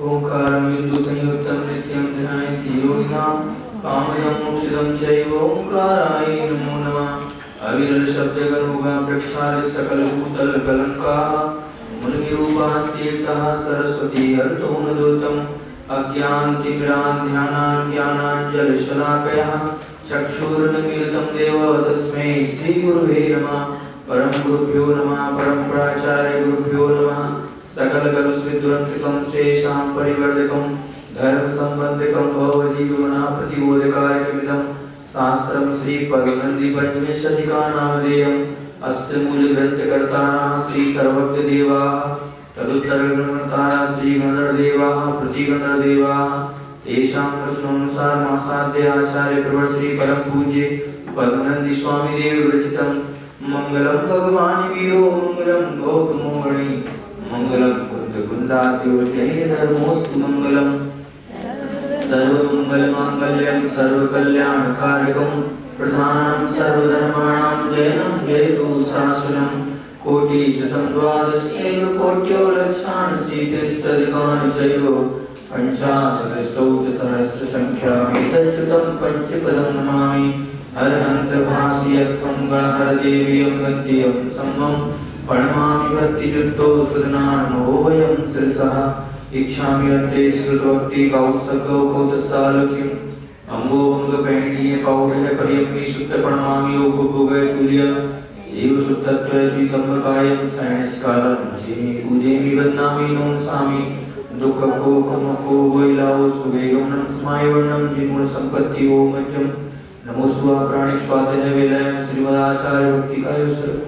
ओंकारं बिंदु संयुक्तं नित्यं ध्यायन्ति योगिनां कामदं मोक्षदं चैव ओंकाराय नमो नमः। अविरल शब्दगणोगा प्रक्षाल्य सकलभूतलकलङ्काः मुनिरूपास्तीर्थः सरस्वती अर्धोनुदूतम् अज्ञानतिमिरान्ध्यानान् ज्ञानाञ्जलिशलाकयः चक्षुरुन्मीलितं देव तस्मै श्रीगुरुवे नमः। परम गुरुभ्यो नमः परम्पराचार्य गुरुभ्यो नमः। सकलकलुषविध्वंसितं शेषां परिवर्धकं धर्मसम्बन्धिकं भवजीवमनः प्रतिबोधकार्यमिदं शास्त्रं श्रीपद्मनन्दीपञ्चविंशतिकानामधेयम् अस्य मूलग्रन्थकर्तारः श्रीसर्वज्ञदेवाः तदुत्तरग्रन्थकर्तारः श्रीगणधरदेवाः प्रतिगणधरदेवाः तेषां प्रश्नानुसारमासाद्य आचार्य प्रवर श्री परम पूज्य पद्मनंदी स्वामी देव विरचितं मंगलम भगवान वीरो मंगलम गौतमो मणि मंगलम कुंदाद्यो जैन धर्मोस्तु मंगलम सर्वमंगलमांगल्यं सर्वकल्याणकारकं प्रधानं सर्वधर्माणां जयनं जयतु शासनं कोटिशतं द्वादशैव कोट्यो लक्षान् सीतिस्तदिकानि चैव पंचाशदशसहस्रसंख्यामेतच्युतं पञ्चपदं नमामि। अर्हन्तभास्यर्थं गणहरदेवीयं गद्यं सम्मं प्रणमामि भक्तियुक्तो सुजनानमो वयं शिरसः इच्छामि अन्ते श्रुतोक्ति कौसकौकोतसालक्ष्यम् अम्बोभङ्गपैणीय पौढ्य पर्यम्पि शुद्ध प्रणमामि उपभोगय तुल्य जीव शुद्धत्वैतम्बकायं शयनस्कालं नशिमि पूजयामि वन्दामि नमसामि दुःखको कमको वैलाओ सुवेगं नमस्माय वर्णं जिन्मूल संपत्ति ओम मज्जं नमो सुवा प्राणी स्वादन वेलायं श्रीमदाचार्य भक्तिकाय सर्व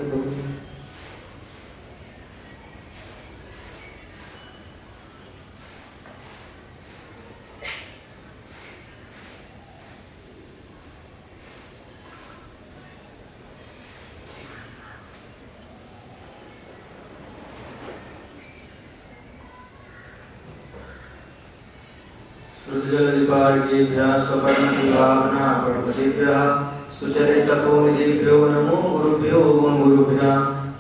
सुजलदिपार्घ्येभ्यः स्वपर्णविभावना पर्वतेभ्यः सुचरितपोनिधिभ्यो नमो गुरुभ्यो गुरुभ्यः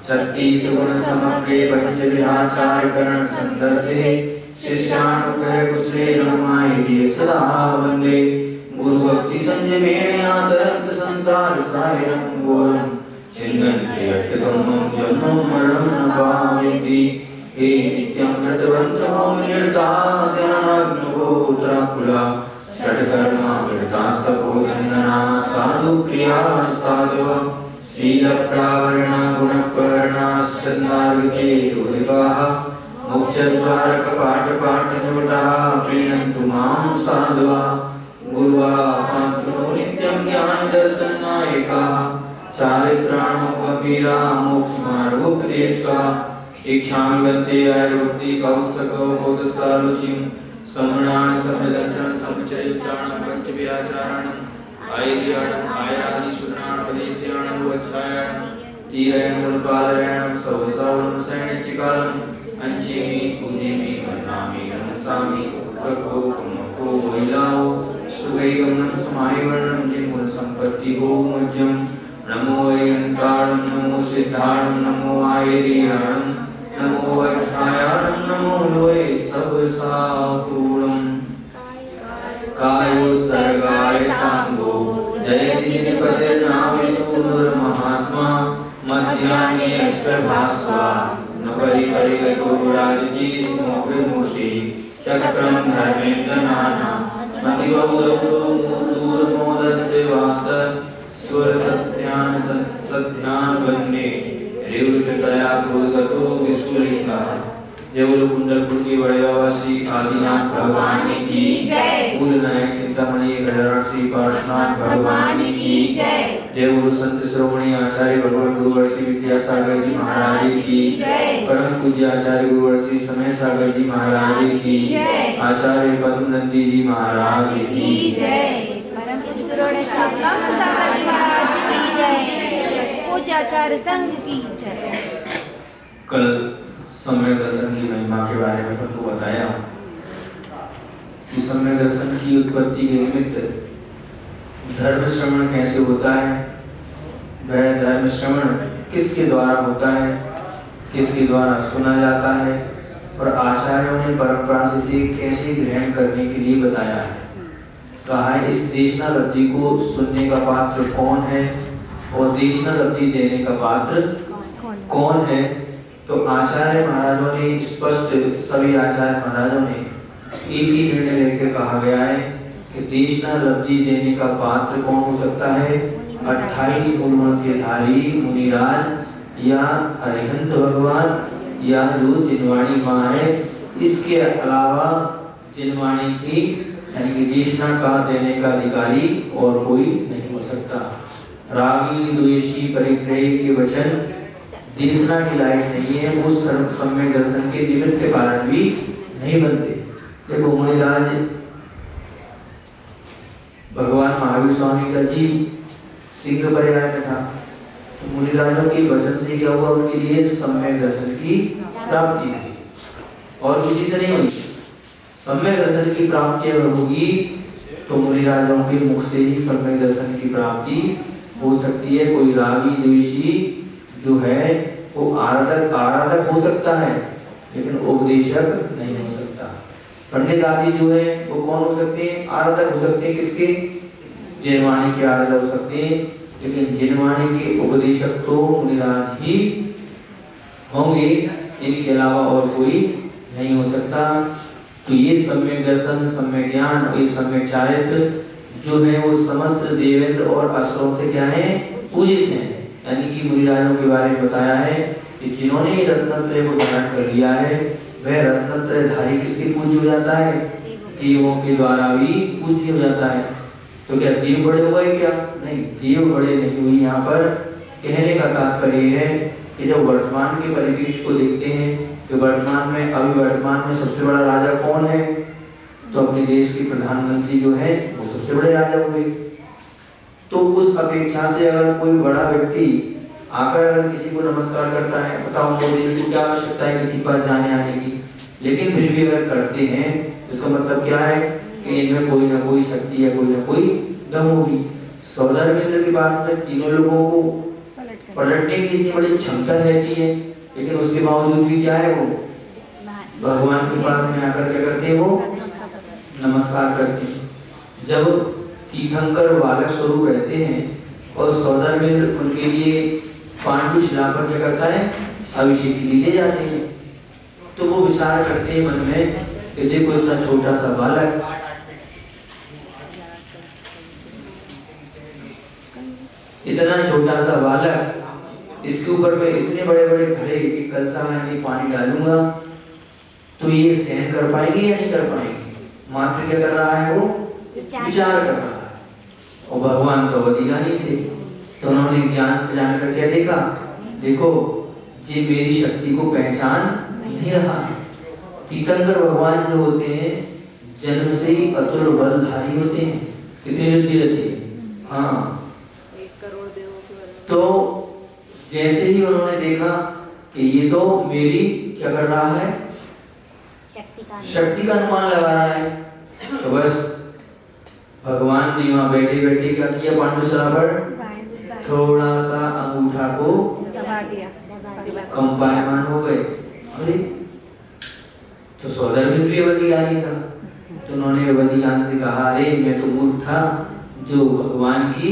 छत्तीसगुणसमग्रे पञ्चविधाचार्यकरणसन्दर्शे शिष्यानुग्रह कुशले नमामि सदा वन्दे गुरुभक्तिसंयमेनादरन्त संसारसागरं घोरं छिन्दन्ति अट्टकमं जन्मं मरणं न पावयन्ति हे नित्यं व्रतवन्तो निर्दाध्यानग्नो उत्तराकुला षट्कर्मामृतास्तपो नन्दना साधु प्रिया साधव शीलप्रावरणा गुणपर्णाश्चन्दार्विके योगिकाः मोक्षद्वारकपाटपाटनिवटाः प्रीणन्तु मां साधवा गुरुवा पात्रो नित्यं ज्ञानदर्शननायकाः चारित्राणो गम्भीरा मोक्षमार्गोपदेशकाः इच्छामि वन्दे आयुर्वृत्ति कौसको बोधसालुचिं समणान् समदर्शन समचरित्राणं पञ्चव्याचारणम् आयर्याणम् आयरादिशूराणं वदेश्याणं वच्छायाणं तीरयणं मूलपालयणं सवसावनं सैनिचिकालम् अंचिमि पूजिमि वन्दामि नमसामि उपको कुमको वैलाओ सुवैगं नमस्माय वर्णं जिन्मूल संपत्ति मज्जं नमो वैयन्ताणं नमो सिद्धाणं नमो आयर्याणं नमो वैक्षायाणं नमो लोये सबसापूर्णं कायोत्सर्गाय तांगो जयति श्रीपतिर्नामसूनुर्महात्मा मध्याह्ने अस्य भास्वा नवरि परिगतो राजति स्मोग्रमूर्ति चक्रं धर्मेन्द्रनाना मतिबहुदूरमोदस्य वात स्वरसत्यान् सत्यान् वन्दे रेवृषतया क्रोधगतो विस्फुलिंगा देवल कुंडलपुर की बड़ेवासी आदिनाथ भगवान की जय। कुल नायक चिंतामणि गणराज श्री पार्श्वनाथ भगवान की जय। देवगुरु संत श्रोमणी आचार्य भगवान गुरुवर्षी विद्यासागर जी महाराज की जय। परम पूज्य आचार्य गुरुवर्षी समय सागर जी महाराज की जय। आचार्य पद्मनंदी जी महाराज की जय। परम पूज्य श्रोमणी सागर जी महाराज की जय। पूज्याचार्य संघ की जय। कल सम्यक दर्शन की महिमा के बारे में आपको बताया कि सम्यक दर्शन की उत्पत्ति के निमित्त धर्म श्रवण कैसे होता है, वह धर्म श्रवण किसके द्वारा होता है, किसके द्वारा सुना जाता है, और आचार्यों ने परंपरा से इसे कैसे ग्रहण करने के लिए बताया है। कहा है इस देशना लब्धि को सुनने का पात्र कौन है और देशना लब्धि देने का पात्र कौन है। तो आचार्य महाराजों ने स्पष्ट, सभी आचार्य महाराजों ने एक ही निर्णय लेकर कहा गया है कि देशना लब्धि देने का पात्र कौन हो सकता है। 28 गुणों के धारी मुनिराज या अरिहंत भगवान या जो जिनवाणी माँ है, इसके अलावा जिनवाणी की यानी कि देशना का देने का अधिकारी और कोई नहीं हो सकता। रागी द्वेषी परिग्रही के वचन देशना के लायक नहीं है, वो सम्यक दर्शन के निमित्त कारण भी नहीं बनते। देखो मुनिराज भगवान महावीर स्वामी का जीव सिंह पर्याय में था, तो मुनिराजों के वचन से क्या हुआ, उनके लिए सम्यक दर्शन की प्राप्ति हुई और किसी से नहीं हुई। सम्यक दर्शन की प्राप्ति अगर होगी तो मुनिराजों के मुख से ही सम्यक दर्शन की प्राप्ति हो सकती है। कोई रागी द्वेषी जो है वो आराधक हो सकता है लेकिन उपदेशक नहीं हो सकता। पंडित आदि जो है वो कौन हो सकते हैं, आराधक हो सकते हैं। किसके, जिनवाणी के आराधक हो सकते हैं, लेकिन जिनवाणी के उपदेशक तो मुनिराज ही होंगे, इनके अलावा और कोई नहीं हो सकता। तो ये सम्यक दर्शन, सम्यक ज्ञान और ये सम्यक चारित्र जो है वो समस्त देवेंद्र और असुरों से क्या है, पूजित हैं। यानी कि मुनिराजों के बारे में बताया है कि जिन्होंने रत्नत्रय को धारण कर लिया है वह रत्नत्रयधारी किसके पूज्य हो जाता है, देवों के द्वारा भी पूज्य हो जाता है। तो क्या देव बड़े हुए क्या, नहीं, देव बड़े नहीं हुए। यहाँ पर कहने का तात्पर्य है कि जब वर्तमान के परिवेश को देखते हैं कि वर्तमान में सबसे बड़ा राजा कौन है, तो अपने देश के प्रधानमंत्री जो है वो सबसे बड़े राजा हुए। तो उस अपेक्षा से अगर कोई बड़ा व्यक्ति आकर अगर किसी को नमस्कार करता है, बताओ मोदी को क्या आवश्यकता है किसी पर जाने आने की, लेकिन फिर भी अगर करते हैं उसका मतलब क्या है कि इनमें कोई ना कोई शक्ति या कोई ना कोई दम होगी। सौदामित्र के पास में तीनों लोगों को पलटने की इतनी बड़ी क्षमता रहती है, लेकिन उसके बावजूद भी क्या है, वो भगवान के पास में आकर क्या करते हैं, वो नमस्कार करते हैं। जब तीर्थंकर बालक स्वरूप रहते हैं और सौदामित्र उनके लिए पांडु शिला पर क्या करता है, अभिषेक के लिए ले जाते हैं, तो वो विचार करते हैं मन में कि देखो इतना छोटा सा बालक, इतना छोटा सा बालक, इसके ऊपर में इतने बड़े बड़े घड़े कि कलसा में पानी डालूंगा तो ये सहन कर पाएंगे या नहीं कर पाएंगे। मात्र क्या कर रहा है, वो विचार कर रहा है। और भगवान तो अधिकारी थे, तो उन्होंने ज्ञान से जानकर क्या देखा, देखो ये मेरी शक्ति को पहचान नहीं रहा। तीर्थंकर भगवान जो होते हैं जन्म से ही अतुल बलधारी होते हैं। कितनी बुद्धि रहती है, हाँ। तो जैसे ही उन्होंने देखा कि ये तो मेरी क्या कर रहा है, शक्ति का अनुमान लगा रहा है, तो बस भगवान ने वहां बैठे बैठे क्या किया, पांडुशिला पर थोड़ा सा अंगूठा को दबा दिया, कंपायमान हो गए। अरे तो सौदामित्र भी अवधिज्ञानी था, तो उन्होंने अवधिज्ञान से कहा, अरे मैं तो मूर्ख था जो भगवान की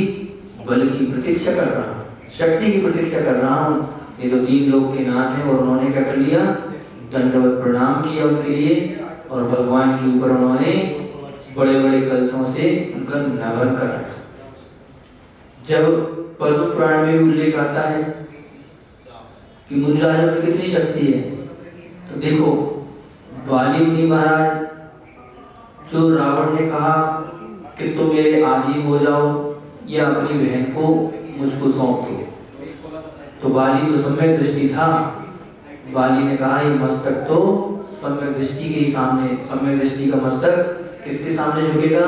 बल की प्रतीक्षा कर रहा हूँ, शक्ति की प्रतीक्षा कर रहा हूँ। ये तो 3 लोग के नाथ हैं। और उन्होंने क्या कर लिया, दंडवत प्रणाम किया उनके लिए और भगवान के ऊपर उन्होंने बड़े बड़े कलशों से उनका नावन कराया। जब पद्म पुराण में उल्लेख आता है कि मुनिराजों में कितनी शक्ति है, तो देखो बाली मुनि महाराज जो रावण ने कहा कि तुम मेरे आदि हो जाओ या अपनी बहन को मुझको सौंप दो, तो बाली तो सम्यक दृष्टि था। बाली ने कहा ये मस्तक तो सम्यक दृष्टि के सामने, सम्यक दृष्टि का मस्तक किसके सामने झुकेगा,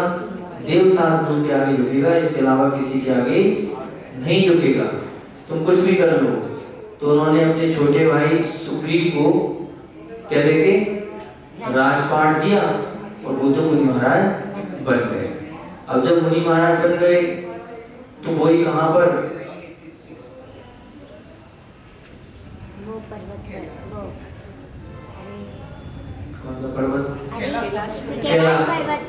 देव शास्त्रों के आगे झुकेगा, इसके अलावा किसी के आगे नहीं झुकेगा, तुम कुछ भी कर लो। तो उन्होंने अपने छोटे भाई सुग्रीव को क्या देके राजपाट दिया और वो तो मुनि महाराज बन गए। अब जब मुनि महाराज बन गए तो वही कहां पर, कौन सा पर्वत? कैलाश पर्वत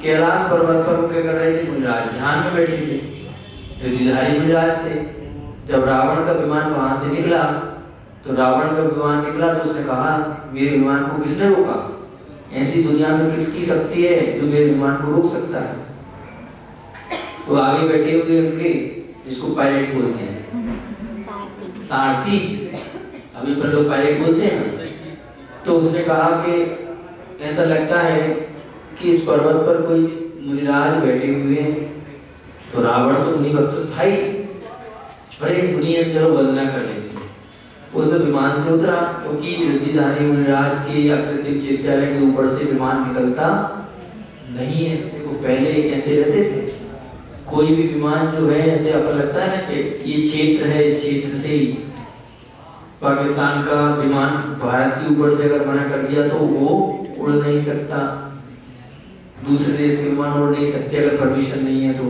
कैलाश पर्वत पर वो क्या कर रहे थे? मुनिराज ध्यान में बैठे थे, ऋद्धिधारी मुनिराज थे। जब रावण का विमान वहां से निकला तो रावण का विमान निकला तो उसने कहा मेरे विमान को किसने रोका? ऐसी दुनिया में किसकी शक्ति है जो मेरे विमान को रोक सकता है? तो आगे बैठे हुए उनके, जिसको पायलट बोलते हैं, सारथी, अभी पर लोग पायलट बोलते हैं। तो उसने कहा कि ऐसा लगता है कि इस पर्वत पर कोई मुनिराज बैठे हुए हैं। तो रावण तो मुनि भक्त था ही, अरे मुनि चलो वंदना कर लेते हैं। उस विमान से उतरा, क्योंकि ऋद्धिधारी मुनिराज के अकृत्रिम चित्तालय के ऊपर से विमान निकलता नहीं है। तो पहले ऐसे रहते थे, कोई भी विमान जो है ऐसे अपन लगता है ना कि ये क्षेत्र है, इस क्षेत्र से ही पाकिस्तान का विमान भारत के ऊपर से अगर मना कर दिया तो वो उड़ नहीं सकता, दूसरे देश के विमान उड़ नहीं सकते अगर परमिशन नहीं है। तो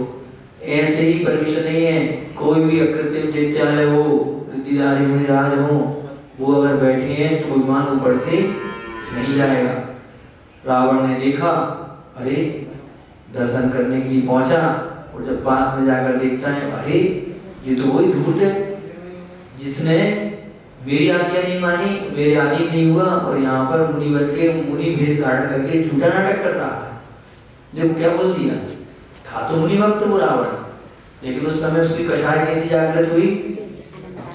ऐसे ही परमिशन नहीं है, कोई भी अकृत्रिम चित्तालय हो, ऋद्धिधारी मुनिराज हो, वो अगर बैठे हैं तो विमान ऊपर से नहीं जाएगा। रावण ने देखा, अरे दर्शन करने के लिए पहुंचा, और जब पास में जाकर देखता है, अरे ये तो वही धूर्त है जिसने मेरी आज्ञा नहीं मानी, मेरे आदि नहीं हुआ, और यहाँ पर मुनि बन के मुनि भेष धारण करके झूठा नाटक कर रहा है। देखो क्या बोल दिया, था तो मुनि भक्त वो रावण, लेकिन उस समय उसकी कषाय कैसी जागृत हुई?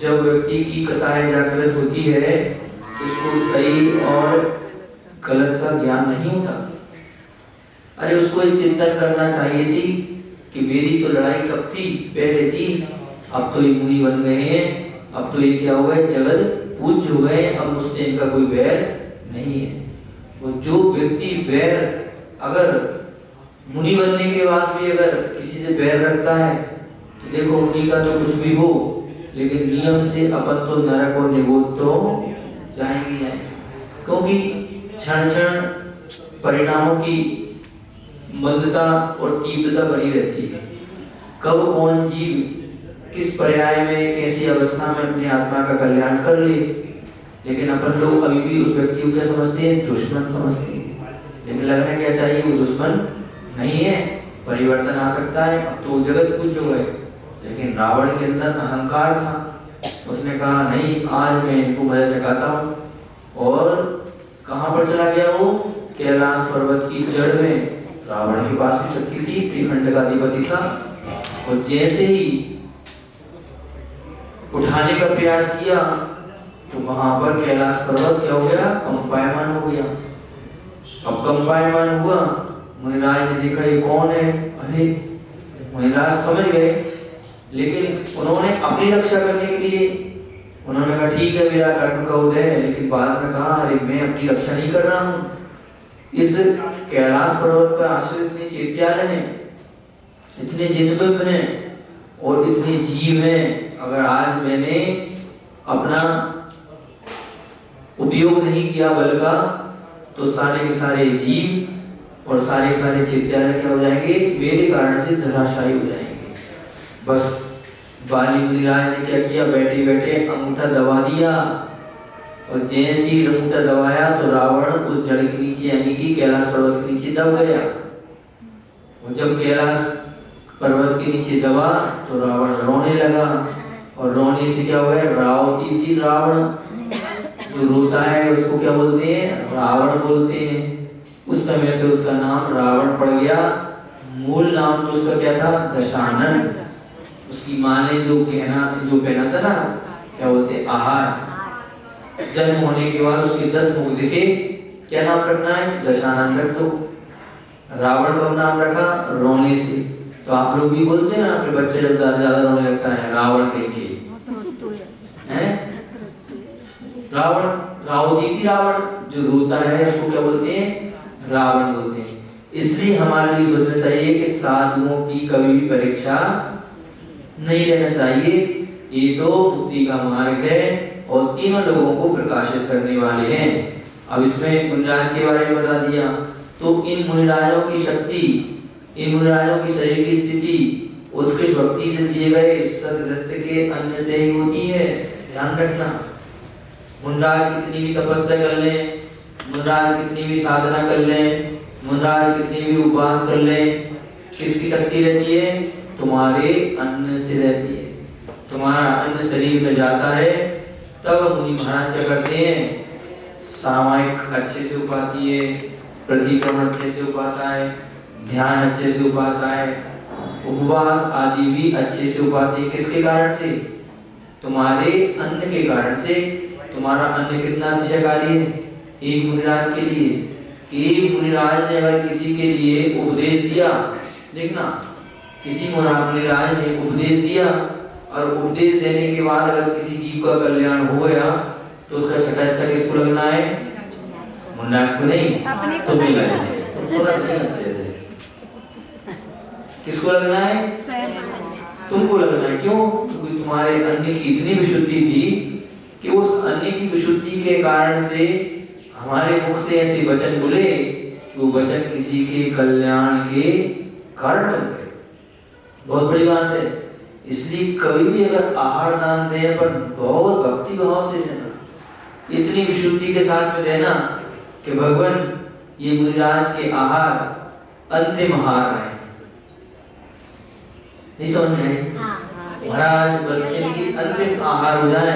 जब व्यक्ति की कषाय जागृत होती है तो उसको सही और गलत का ज्ञान नहीं होता। अरे उसको एक चिंतन करना चाहिए थी कि मेरी तो लड़ाई कब थी, पहले थी, अब तो ये मुनि बन गए हैं, अब तो ये क्या हुआ है, जगत पूज्य हो गए, अब मुझसे इनका कोई बैर नहीं है। वो जो व्यक्ति बैर, अगर मुनि बनने के बाद भी अगर किसी से बैर रखता है तो देखो मुनि का तो कुछ भी हो, लेकिन नियम से अपन तो नरक और निगोद तो जाएंगे जाएंगे, क्योंकि क्षण क्षण परिणामों की मंदता और तीव्रता बनी रहती है। कब कौन जीव किस पर्याय में कैसी अवस्था में अपनी आत्मा का कल्याण कर ले, लेकिन अपन लोग अभी भी उस व्यक्ति को क्या समझते हैं? दुश्मन समझते हैं। लेकिन लगना क्या चाहिए, वो दुश्मन नहीं है, परिवर्तन आ सकता है। अब तो जगत पूज्य हो गए, लेकिन रावण के अंदर अहंकार था। उसने कहा नहीं, आज मैं इनको मजा चखाता हूँ। और कहाँ पर चला गया वो? कैलाश पर्वत की जड़ में। रावण के पास भी शक्ति थी, त्रिखंड का अधिपति था, और जैसे ही उठाने का प्रयास किया तो वहां पर कैलाश पर्वत क्या हो गया? कंपायमान हो गया। अब कंपायमान हुआ, मुनिराज ने देखा ये कौन है? अरे मुनिराज समझ गए, लेकिन उन्होंने अपनी रक्षा करने के लिए उन्होंने कहा ठीक है मेरा कर्म का उदय है, लेकिन बाद में कहा अरे मैं अपनी रक्षा नहीं कर रहा हूँ। इस कैलाश पर्वत पर आश्रित इतने चैत्यालय हैं, इतने जिन्बिंब हैं और इतने जीव हैं। अगर आज मैंने अपना उपयोग नहीं किया बल का, तो सारे के सारे जीव और सारे के सारे चैत्यालय क्या हो जाएंगे? मेरे कारण से धराशायी हो जाएंगे। बस बाली मुनिराज ने क्या किया? बैठे बैठे अंगूठा दबा दिया, और जैसे ही अंगूठा दबाया तो रावण उस जड़ के नीचे यानी कि कैलाश पर्वत के नीचे दब गया। और जब कैलाश पर्वत के नीचे दबा तो रावण रोने लगा, और रोने से क्या हुआ? रावती थी रावण, जो रोता है उसको क्या बोलते हैं? रावण बोलते हैं। उस समय से उसका नाम रावण पड़ गया। मूल नाम तो उसका क्या था? दशानन। उसकी माँ ने जो पहना था ना, क्या बोलते? आहार। जन्म होने के बाद उसके 10 मुख दिखे, क्या नाम रखना है? दशानन रख दो। रावण का नाम रखा रोने से। तो आप लोग भी बोलते हैं ना, अपने बच्चे जब ज्यादा रोने लगता है रावण कह हैं? रावण, रावती थी रावण, जो रोता है उसको क्या बोलते हैं? रावण बोलते हैं। इसलिए हमारे लिए सोचना चाहिए कि साधुओं की कभी भी परीक्षा नहीं लेना चाहिए। ये तो मुक्ति का मार्ग है और तीनों लोगों को प्रकाशित करने वाले हैं। अब इसमें मुनिराज के बारे में बता दिया। तो इन मुनिराजों की शक्ति, इन मुनिराजों की शरीर की स्थिति उत्कृष्ट भक्ति से दिए गए सदग्रस्त के अन्न से ही होती है। ध्यान रखना, मुनिराज कितनी भी तपस्या कर लें, मुनिराज कितनी भी साधना कर लें, मुनिराज कितनी भी उपवास कर लें, किसकी शक्ति रहती है? तुम्हारे अन्न से रहती है। तुम्हारा अन्न शरीर में जाता है तब मुनि महाराज क्या करते हैं? सामायिक अच्छे से उपाती है, प्रतिक्रमण अच्छे से उपाता है, ध्यान अच्छे से उपाता है, उपवास आदि भी अच्छे से उपाते हैं। किसके कारण से? तुम्हारे अन्न के कारण से। तुम्हारा अन्न कितना अतिशयकारी है एक मुनिराज के लिए कि एक मुनिराज ने अगर किसी के लिए उपदेश दिया, देखना, किसी मुनिराज ने उपदेश दिया और उपदेश देने के बाद अगर किसी जीव का कल्याण हो गया तो उसका छठा हिस्सा किसको लगना है? मुनिराज को नहीं, तुम्हें लगना है। तुमको लगना है अच्छे से। किसको लगना है? तुमको लगना है। क्यों? क्योंकि तुम्हारे अन्न की इतनी विशुद्धि थी कि उस अन्न की विशुद्धि के कारण से हमारे मुख से ऐसे वचन बोले कि वो वचन किसी के कल्याण के कारण बन गए। बहुत बड़ी बात है। इसलिए कभी भी अगर आहार दान दें पर बहुत भक्ति भाव से देना, इतनी विशुद्धि के साथ में देना कि भगवान ये मुनिराज के आहार अंतिम आहार है। नहीं समझ में आई? महाराज बस इनकी अंतिम आहार हो जाए,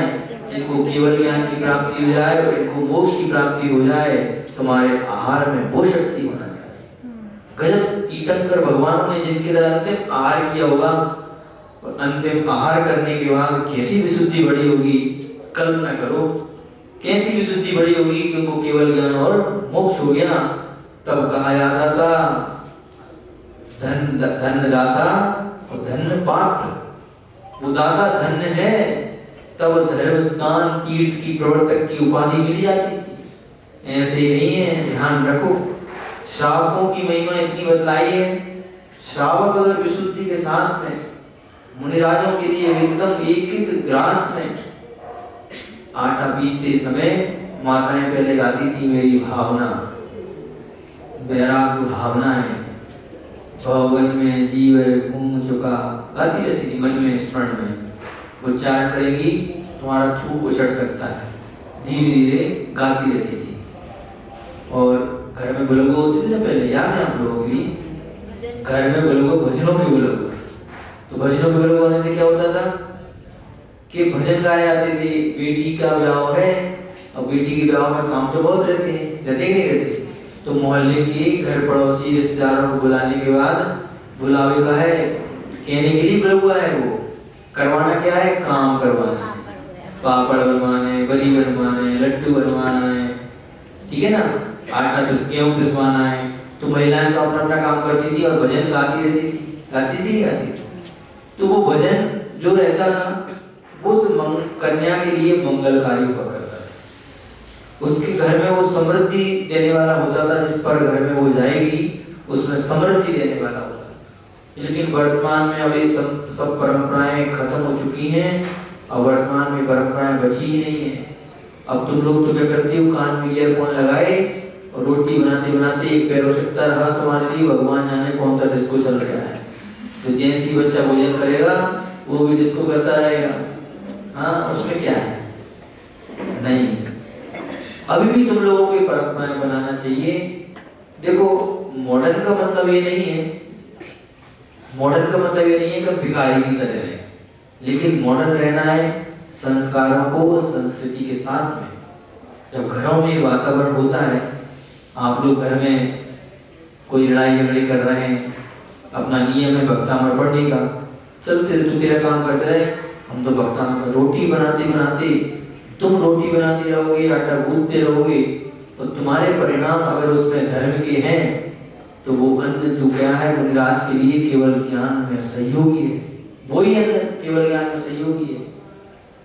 इनको केवल ज्ञान की प्राप्ति हो जाए और इनको मोक्ष की प्राप्ति हो जाए, तुम्हारे आहार में वो शक्ति होना चाहिए। गजब तीर्थंकर भगवान ने जिनके द्वारा अंतिम आहार किया होगा, और अंतिम आहार करने के बाद कैसी विशुद्धि बड़ी होगी, कल्पना करो कैसी विशुद्धि बड़ी होगी कि उनको केवल ज्ञान और मोक्ष हो गया। तब कहा जाता था धन धन दाता और धन्य पात्र। वो दाता धन्य है तब धर्म दान तीर्थ की प्रवर्तक की उपाधि मिल जाती थी। ऐसे ही नहीं है, ध्यान रखो। श्रावकों की महिमा इतनी बतलाई है। श्रावक अगर विशुद्धि के साथ में मुनिराजों के लिए एकदम एक ग्रास में आटा पीसते समय माताएं पहले गाती थी मेरी भावना, वैराग्य भावना है, भवन में जीव घूम चुका, गाती रहती थी मन में स्मरण में। उच्चारण करेगी तुम्हारा थूक उछड़ सकता है, धीरे धीरे गाती रहती थी। और घर में बुलगो होती थी ना पहले, याद है आप लोगों की? घर में बुलगो भजनों की बुलगो। तो भजनों के बुलगो होने से क्या होता था कि भजन गाए जाते थे। बेटी का ब्याह है और बेटी के ब्याह में काम तो बहुत रहते हैं, रहते ही नहीं रहते। तो मोहल्ले के घर पड़ोसी रिश्तेदारों को बुलाने के बाद बुलावे का है, कहने के लिए बुला हुआ है, वो करवाना क्या है? काम करवाना है, पापड़ बनवाने, बरी बनवाने, लड्डू बनवाना है, ठीक है ना, आटा गेहूं पिसवाना है। तो महिलाएं सब अपना अपना काम करती थी और भजन गाती रहती थी, गाती थी गाती थी। तो वो भजन जो रहता था उस कन्या के लिए मंगलकारी हुआ करता था। उसके घर में वो समृद्धि देने वाला होता था, जिस पर घर में वो जाएगी उसमें समृद्धि देने वाला होता था। लेकिन वर्तमान में अभी सब परंपराएं खत्म हो चुकी हैं और वर्तमान में परंपराएं बची ही नहीं है। अब तुम लोग तो क्या करते हो, कान में ईयरफोन लगाए और रोटी बनाते बनाते एक पैर उचकता रहा तुम्हारे लिए, भगवान जाने कौन सा डिस्को चल रहा है। तो जैसे ही बच्चा भोजन करेगा वो भी डिस्को करता रहेगा। हाँ, उसमें क्या है? नहीं, अभी भी तुम लोगों को परंपराएं बनाना चाहिए। देखो, मॉडर्न का मतलब ये नहीं है, मॉडर्न का मतलब ये नहीं है कि भिखारी की तरह रहे, लेकिन मॉडर्न रहना है संस्कारों को संस्कृति के साथ में। जब घरों में वातावरण होता है, आप लोग घर में कोई लड़ाई झगड़े कर रहे हैं, अपना नियम है भक्तामर पढ़ने का, चलते तू तेरा काम करते रहे, हम तो भक्तामर। रोटी बनाते बनाते तुम रोटी बनाते रहोगे, आटा गूंथते रहोगे, तो तुम्हारे परिणाम अगर उसमें धर्म के हैं तो वो अन्न जो क्या है मुनिराज के लिए केवल ज्ञान में सहयोगी है। वही अन्न केवल ज्ञान में सहयोगी है।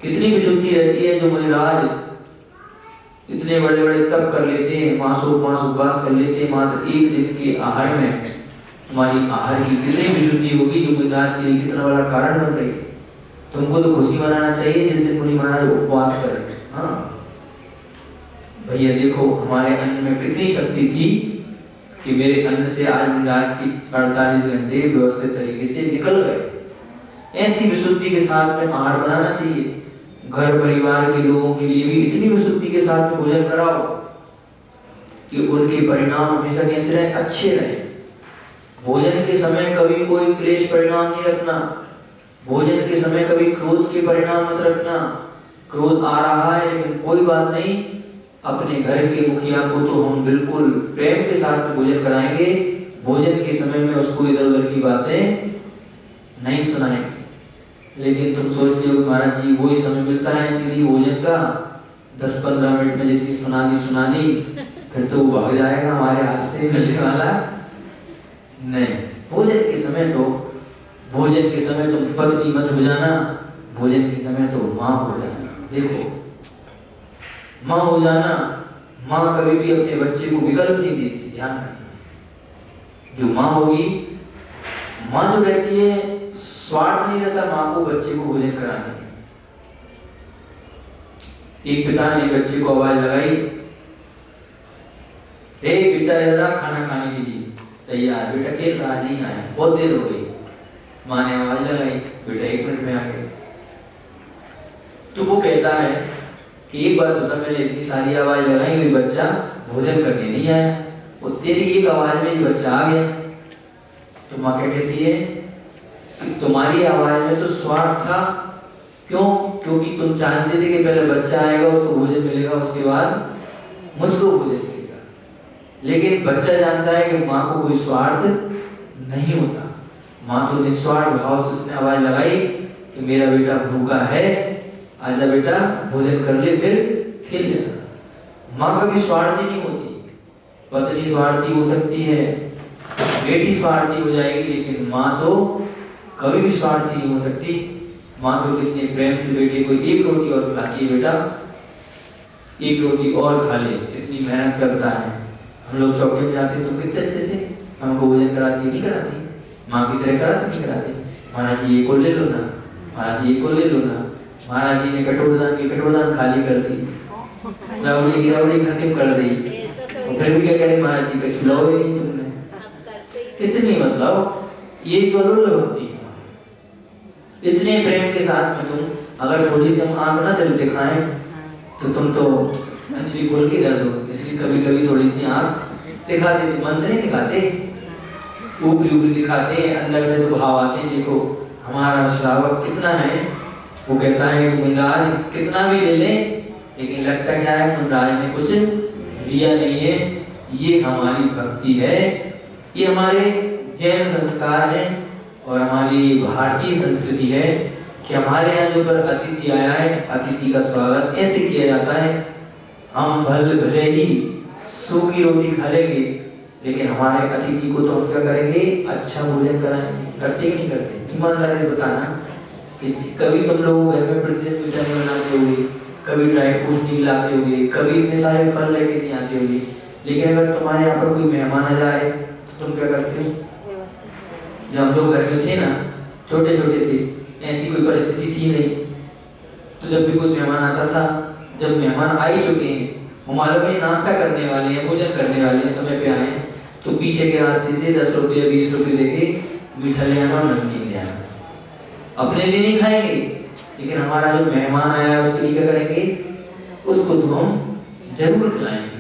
कितनी विशुद्धि रहती है जो मुनिराज इतने बड़े बड़े तप कर लेते हैं, मासों मास उपवास कर लेते हैं, मात्र एक दिन के आहार में तुम्हारी आहार की कितनी विशुद्धि होगी जो मुनिराज के लिए कितना बड़ा कारण बन रही है। तुमको तो खुशी मनाना चाहिए जिस दिन मुनि महाराज उपवास करें। हाँ भैया, देखो हमारे अन्न में कितनी शक्ति थी कि मेरे अन्न से आज मुनिराज की 48 घंटे व्यवस्थित तरीके से निकल गए। ऐसी विशुद्धि के साथ में आहार बनाना चाहिए। घर परिवार के लोगों के लिए भी इतनी विशुद्धि के साथ में भोजन कराओ। कि उनके परिणाम हमेशा कैसे रहे, अच्छे रहे। भोजन के समय कभी कोई क्लेश परिणाम नहीं रखना। भोजन के समय कभी क्रोध के परिणाम मत रखना। क्रोध आ रहा है लेकिन कोई बात नहीं, अपने घर के मुखिया को तो हम बिल्कुल प्रेम के साथ भोजन कराएंगे। भोजन के समय में उसको इधर उधर की बातें नहीं सुनाएंगे। लेकिन तुम सोचते हो महाराज जी वही समय मिलता है इनके लिए भोजन का, 10-15 मिनट में जितनी सुना दी फिर तो वो भाग जाएगा हमारे हाथ से मिलने वाला नहीं। भोजन के समय तुम पत्नी मत हो जाना, भोजन के समय तो माँ हो जाना। देखो माँ हो जाना, माँ कभी भी अपने बच्चे को विकल्प नहीं देती। ध्यान रखना, जो माँ होगी, माँ जो रहती है स्वार्थ नहीं रहता माँ को बच्चे को भोजन कराने में। एक पिता ने बच्चे को आवाज लगाई, बेटा जरा खाना खाने के लिए तैयार। बेटा खेल रहा नहीं आया, बहुत देर हो गई। माँ ने आवाज लगाई, बेटा 1 मिनट में आ गए। तो वो कहता है कि एक बात बता, मैंने इतनी सारी आवाज लगाई हुई बच्चा भोजन करने नहीं आया, वो तेरी एक आवाज में बच्चा आ गया। तो माँ क्या कहती है कि तुम्हारी आवाज में तो स्वार्थ था। क्यों? क्योंकि तुम जानते थे कि पहले बच्चा आएगा, उसको भोजन मिलेगा, उसके बाद मुझको भोजन मिलेगा। लेकिन बच्चा जानता है कि माँ को कोई स्वार्थ नहीं होता। माँ तो निस्वार्थ भाव से उसने आवाज लगाई कि मेरा बेटा भूखा है, आजा बेटा भोजन कर ले, फिर खेल लेना। माँ कभी स्वार्थी नहीं होती। पत्नी स्वार्थी हो सकती है, बेटी स्वार्थी हो जाएगी, लेकिन माँ तो कभी भी स्वार्थी नहीं हो सकती। माँ तो कितने प्रेम से बेटे को 1 रोटी और खिलाती है, बेटा 1 रोटी और खा ले, कितनी मेहनत करता है। हम लोग चौके में जाते तो कितने अच्छे से हमको भोजन कराती, नहीं कराती? माँ की तरह कराती, नहीं कराती? महाराज जी ये को ले लो ना, महाराज जी ये को ले लो ना। महाराज जी ने कटोरदान खाली कर दी, रावड़ी खत्म कर दी, फिर भी क्या करें महाराज जी का खिलाओ ही नहीं तुमने। कितनी मतलब ये तो भक्ति है। इतने प्रेम के साथ में तुम अगर थोड़ी सी हम आंख ना दिल दिखाएं तो तुम तो अंजलि खोल के दर्द हो। इसलिए कभी कभी थोड़ी सी आंख दिखा देते, मन से नहीं दिखाते, ऊपरी दिखाते हैं, अंदर से तो भाव आते हैं। देखो हमारा श्रावक कितना है, वो कहता है कि मुनराज कितना भी ले लें, लेकिन लगता क्या है मुनराज ने कुछ लिया नहीं है। ये हमारी भक्ति है, ये हमारे जैन संस्कार है और हमारी भारतीय संस्कृति है कि हमारे यहाँ जो पर अतिथि आया है, अतिथि का स्वागत ऐसे किया जाता है। हम भले ही सूखी रोटी खा लेंगे, लेकिन हमारे अतिथि को तो हम क्या करेंगे, अच्छा भोजन कराएंगे। करते नहीं करते? ईमानदारी से बताना कि कभी तुम लोग घर में प्रतिदिन मीठा नहीं बनाते होंगे, कभी ड्राई फ्रूट्स नहीं लाते होंगे, कभी इतने सारे फल लेके नहीं आते होंगे, लेकिन अगर तुम्हारे यहाँ पर कोई मेहमान आ जाए तो तुम क्या करते हो? जब हम लोग घर में थे ना, छोटे छोटे थे, ऐसी कोई परिस्थिति थी नहीं, तो जब भी कोई मेहमान आता था, जब मेहमान आ ही चुके हैं, वो मालूम है नाश्ता करने वाले हैं, भोजन करने वाले हैं, समय पे आए, तो पीछे के रास्ते से 10 रुपये 20 रुपये देके मीठा ले आना, नमकीन ले आना। अपने लिए नहीं खाएंगे, लेकिन हमारा जो मेहमान आया है उसके लिए क्या करेंगे, उसको तो हम जरूर खिलाएंगे।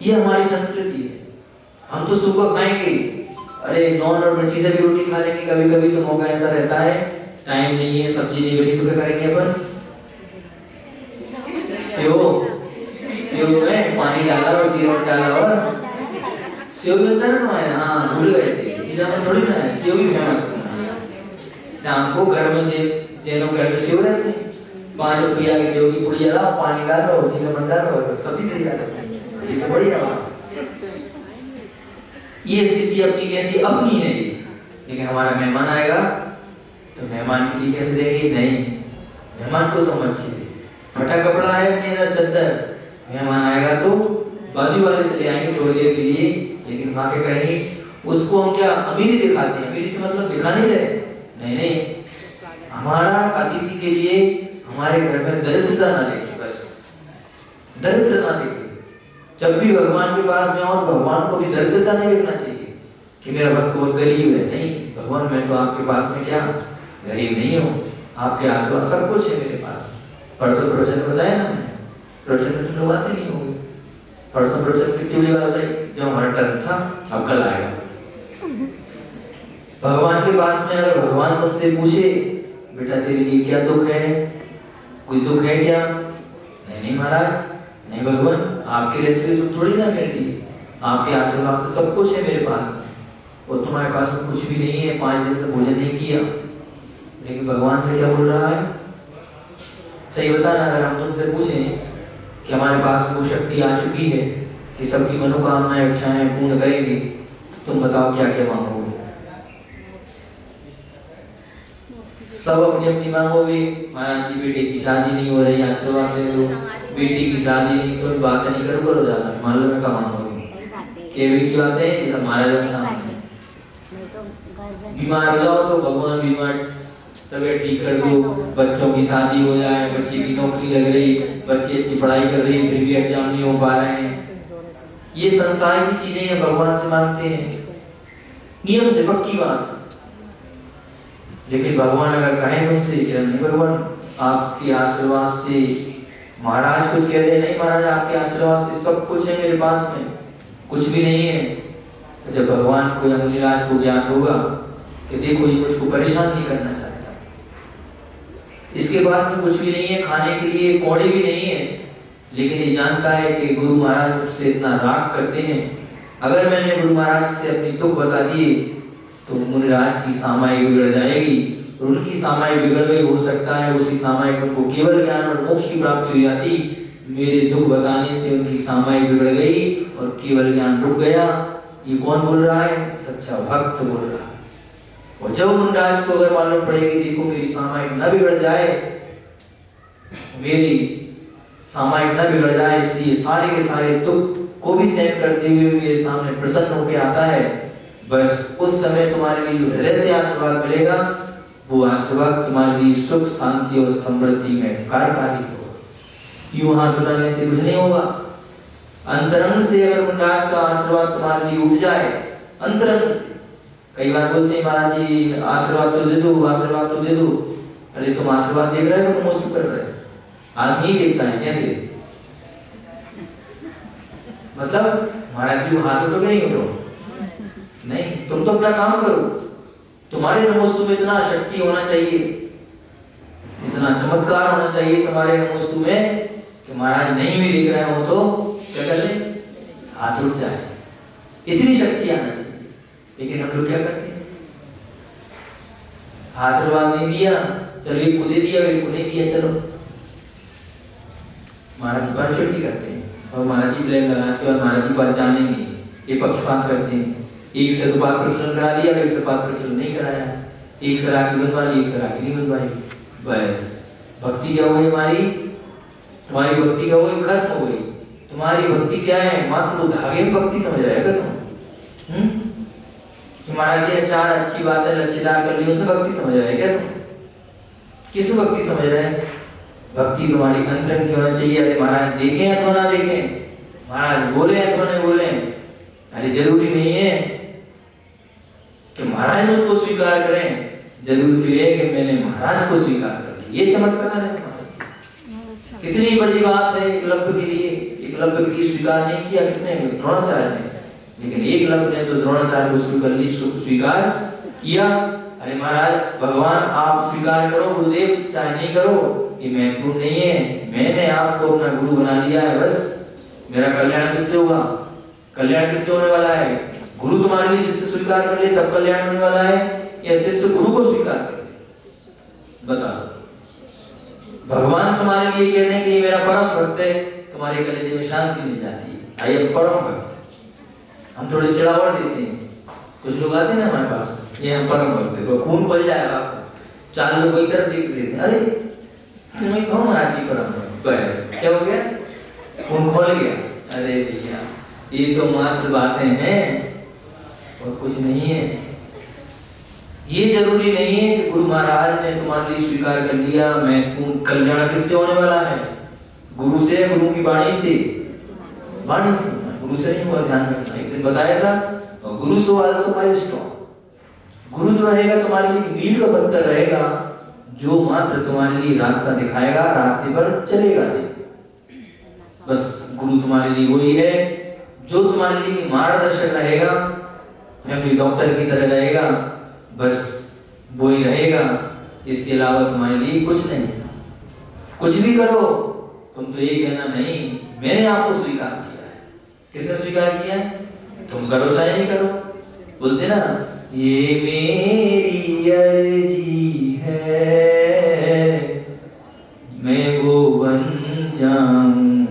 ये हमारी संस्कृति है। हम तो सूखा खाएंगे, अरे नॉन और मिर्ची से भी रोटी खा लेंगे। कभी कभी तो मौका ऐसा रहता है, टाइम नहीं है, सब्जी नहीं बनी, तो क्या करेंगे अपन, सेव में पानी डाला और जीरा डाला और सेव मिलता है ना, हाँ भूल गए थे, जीरा में थोड़ी ना है, सेव भी फेमस है। शाम को घर में जैनों घर में सेव रहते हैं, 5 रुपया की सेव की पुड़ी डालो, पानी डालो, जीरा मत डालो, सब्जी तैयार करते हैं। ये तो बढ़िया बात। ये स्थिति अपनी कैसी अपनी है ये, लेकिन हमारा मेहमान आएगा तो मेहमान के लिए कैसे देंगे? नहीं, मेहमान को तो अच्छे से फटा कपड़ा है मेरा चद्दर, मेहमान आएगा तो बाजू वाले से ले आएंगे थोड़ी देर के लिए, लेकिन माँ क्या करेंगे, उसको हम क्या अमीरी दिखाते हैं? अमीरी से मतलब दिखा नहीं रहे, नहीं, हमारा अतिथि के लिए हमारे घर में दरिद्रता ना देखे, बस दरिद्र ना देखे। जब भी भगवान के पास में और भगवान को भी दरिद्रता नहीं देखना चाहिए कि मेरा भक्त बहुत गरीब है। नहीं, भगवान मैं तो आपके पास में क्या गरीब नहीं हूँ, आपके आसपास सब कुछ है मेरे पास। परसों प्रवचन बताया ना, मैंने प्रवचन में तो लोग आते नहीं होंगे, परसों प्रवचन कितनी बड़ी बात है, जब हमारा टर्न था अब कल आएगा। भगवान के पास में अगर भगवान तुमसे पूछे बेटा तेरे लिए क्या दुख है, कोई दुख है क्या? नहीं महाराज, नहीं भगवान, आपके रहते हुए दुख थोड़ी ना मेरे लिए, आपके आशीर्वाद से सब कुछ है मेरे पास, और तुम्हारे पास में कुछ भी नहीं है, 5 दिन से भोजन नहीं किया। लेकिन भगवान से क्या बोल रहा है? सही बताना, अगर हम तुमसे पूछें कि हमारे पास वो शक्ति आ चुकी है कि सबकी मनोकामनाएं इच्छाएं पूर्ण करेंगे, तुम बताओ क्या क्या मांगोगे? सब अपनी अपनी मांगोगे। महाराज जी बेटे की शादी नहीं हो रही, आशीर्वाद दे दो, बेटी की शादी नहीं, तो बात नहीं करो ज्यादा, मान लो मैं कहाँ मांगोगे? केवल की बात है, सब महाराज सामने बीमार हो जाओ तो भगवान बीमार तबीयत ठीक कर दो, बच्चों की शादी हो जाए, बच्चे की नौकरी लग रही, बच्चे अच्छी पढ़ाई कर रही, फिर भी एग्जाम नहीं हो पा रहे हैं। ये संसार की चीजें हैं, भगवान से मांगते हैं नियम से, पक्की बात। लेकिन भगवान अगर कहें तुमसे कि नहीं भगवान आपके आशीर्वाद से, महाराज कुछ कह दे नहीं महाराज आपके आशीर्वाद से सब कुछ है मेरे पास में, कुछ भी नहीं है, तो जब भगवान को यमराज को ज्ञात होगा कि देखो ये मुझको परेशान नहीं करना चाहता, इसके पास में कुछ भी नहीं है, खाने के लिए कौड़ी भी नहीं है, लेकिन ये जानता है कि गुरु महाराज मुझसे इतना राग करते हैं, अगर मैंने गुरु महाराज से अपनी दुख बता दिए तो मुनिराज की सामाई बिगड़ जाएगी, और उनकी सामाई बिगड़ गई, हो सकता है उसी सामाई को उनको केवल ज्ञान और मोक्ष की प्राप्ति हो जाती। मेरे दुख बताने से उनकी सामाई बिगड़ गई और केवल ज्ञान रुक गया। ये कौन बोल रहा है? सच्चा भक्त बोल रहा है। और जब मुनिराज को अगर मालूम पड़ेगी देखो मेरी सामाई न बिगड़ जाए, मेरी सामाई न बिगड़ जाए, इसलिए सारे के सारे दुख को भी सहन करते हुए मेरे सामने प्रसन्न होकर आता है, बस उस समय तुम्हारे लिए जो हृदय से आशीर्वाद मिलेगा वो आशीर्वाद तुम्हारे लिए सुख शांति और समृद्धि में कार्यकारी होगा। यूं हाथ उठाने से कुछ नहीं होगा, अंतरंग से अगर मुनिराज का आशीर्वाद तुम्हारे लिए उठ जाए, अंतरंग से। कई बार बोलते हैं महाराज जी आशीर्वाद तो दे दो, आशीर्वाद तो दे दो। अरे तुम आशीर्वाद देख रहे हो, तुम मौसम कर रहे हो, आदमी देखता है कैसे, मतलब महाराज जी हाथ तो नहीं उठो, नहीं तुम तो अपना काम करो, तुम्हारे नमोस्तु में इतना शक्ति होना चाहिए, इतना चमत्कार होना चाहिए तुम्हारे नमोस्तु में कि महाराज नहीं भी दिख रहे हो तो क्या कर ले, हाथ उठ जाए, इतनी शक्ति आना चाहिए। लेकिन हम लोग क्या करते हैं, आशीर्वाद नहीं दिया चलो एक को दे दिया, एक को नहीं दिया चलो महाराज जी पर छुट्टी करते हैं, और महाराज जी ब्लेम लगा, इसके बाद महाराज जी बात जानेंगे, ये पक्षपात करते हैं, एक से तो बात परीक्षण करा दिया, एक से बात परीक्षण नहीं कराया, एक से राखी बनवा ली, एक से राखी नहीं बनवाई, बस भक्ति क्या हुई हमारी, तुम्हारी भक्ति क्या हुई, खत्म हो गई। तुम्हारी भक्ति क्या है, मात्र वो धागे में भक्ति समझ रहे हो तुम, कि महाराज जी चार अच्छी बातें लच्छेदार कर ली उसे भक्ति समझ रहे हैं क्या तुम, किस भक्ति समझ रहे हैं? भक्ति तुम्हारी अंतरंग की होना चाहिए। अरे महाराज देखें अथवा ना देखें, महाराज बोले अथवा नहीं बोले, अरे जरूरी नहीं है कि महाराज उसको स्वीकार करें, जरूरी तो ये है कि मैंने महाराज को स्वीकार कर लिया। ये चमत्कार है तुम्हारा, कितनी बड़ी बात है एकलव्य के लिए। एकलव्य के लिए स्वीकार नहीं किया किसने, द्रोणाचार्य ने, लेकिन एकलव्य ने तो द्रोणाचार्य को स्वीकार किया। अरे महाराज भगवान आप स्वीकार करो, गुरुदेव चाहे नहीं करो ये महत्वपूर्ण नहीं है, मैंने आपको अपना गुरु बना लिया है, बस मेरा कल्याण किससे होगा, कल्याण किससे होने वाला है? गुरु तुम्हारे लिए शिष्य स्वीकार कर ले तब कल्याण होने वाला है, या शिष्य गुरु को स्वीकार कर ले? बताओ। भगवान तुम्हारे लिए कहते हैं कि ये मेरा परम भक्त है, तुम्हारे कलेजे में शांति मिल जाती है, आई एम परम भक्त। हम थोड़े चिढ़ावट देते हैं, कुछ लोग आते हैं ना हमारे पास, ये हम परम भक्त है, तो खून खोल जाएगा आपको, 4 लोग वही तरफ देख देते हैं, अरे तुम्हें कहो महाराज जी परम भक्त, क्या हो गया, खून खोल गया। अरे भैया ये तो मात्र बातें हैं और कुछ नहीं है। ये जरूरी नहीं है कि गुरु महाराज ने तुम्हारे लिए स्वीकार कर लिया, मैं तुम कल्याण किससे होने वाला है, गुरु से, गुरु की वाणी से, वाणी से, गुरु से नहीं हुआ, ध्यान रखना। एक दिन बताया था, गुरु सो आल्सो माय स्ट्रॉन्ग, गुरु जो रहेगा तुम्हारे लिए मील का पत्थर रहेगा, जो मात्र तुम्हारे लिए रास्ता दिखाएगा, रास्ते पर चलेगा नहीं। बस गुरु तुम्हारे लिए वही है जो तुम्हारे लिए मार्गदर्शक रहेगा, फैमिली डॉक्टर की तरह रहेगा, बस वो ही रहेगा। इसके अलावा तुम्हारे लिए कुछ नहीं। कुछ भी करो तुम तो ये कहना नहीं मैंने आपको स्वीकार किया है। किसने स्वीकार किया है? तुम करो चाहे नहीं करो। बोलते ना ये मेरी अर्जी है, मैं वो बन जाऊं